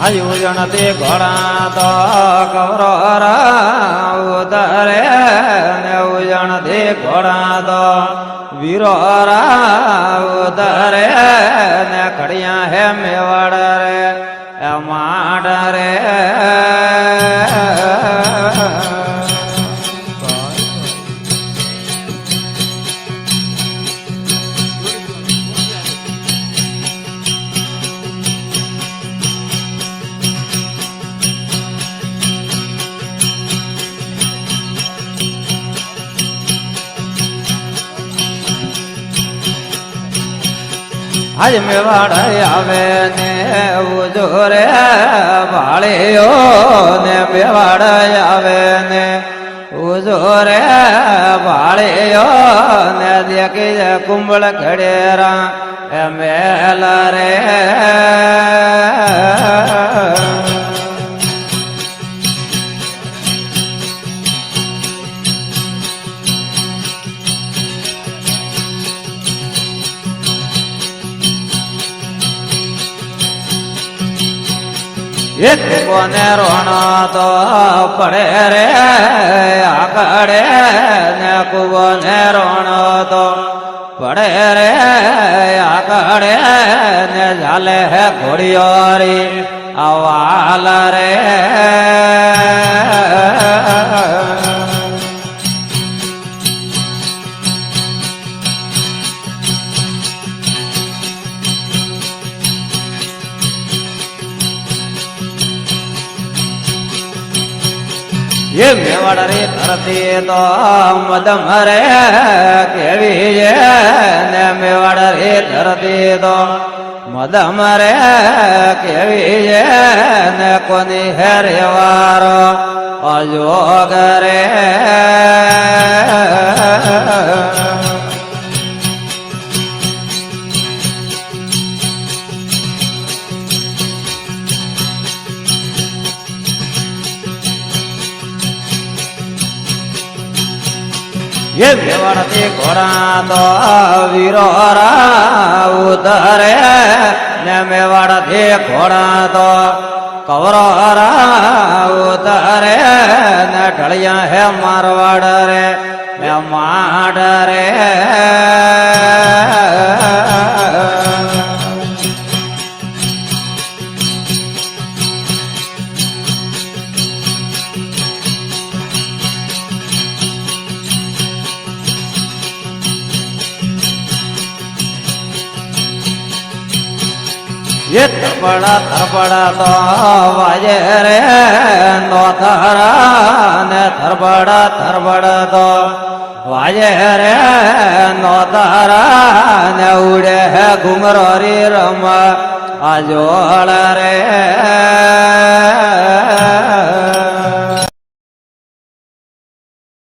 આયુજણથી ઘોડા તો કવરો ઉદરે ને ઉજણથી ઘોડા તો વીરો ઉદરે ને ખડિયા હે મેવાડ રે માડ રે આજ મેવાડ આવે ને ઉજો રે ભાળ્યો ને મેવાડ આવે ને ઉજો રે ભાળ્યો ને દેખી કુંભળ ઘડેરા એ મેલ રે એક કોને રોણો તો પડે રે આકડે ને કુવને રોણો તો પડે રે આકડે ને ઝાલે હે ઘોડિયોરી આવાલ રે ये मेवाड़ रे धरती तो मदम रे केवी ने मेवाड़ रे धरती तो मदम रे केवी ने कोनी है रेवारो अजोग रे ये मेवाड़ती घोड़ा तो वीरो उदरे ने मेवाड़ती घोड़ा तो कवरो उदरे ने ढलिया है मारवाड़ रे मैं माड रे ये थरपड़ा तो वाजे रे नो थरा ने थरपड़ा तो वाजे रे नो थरा ने उड़े है घुंगरो री रम आजोड़ रे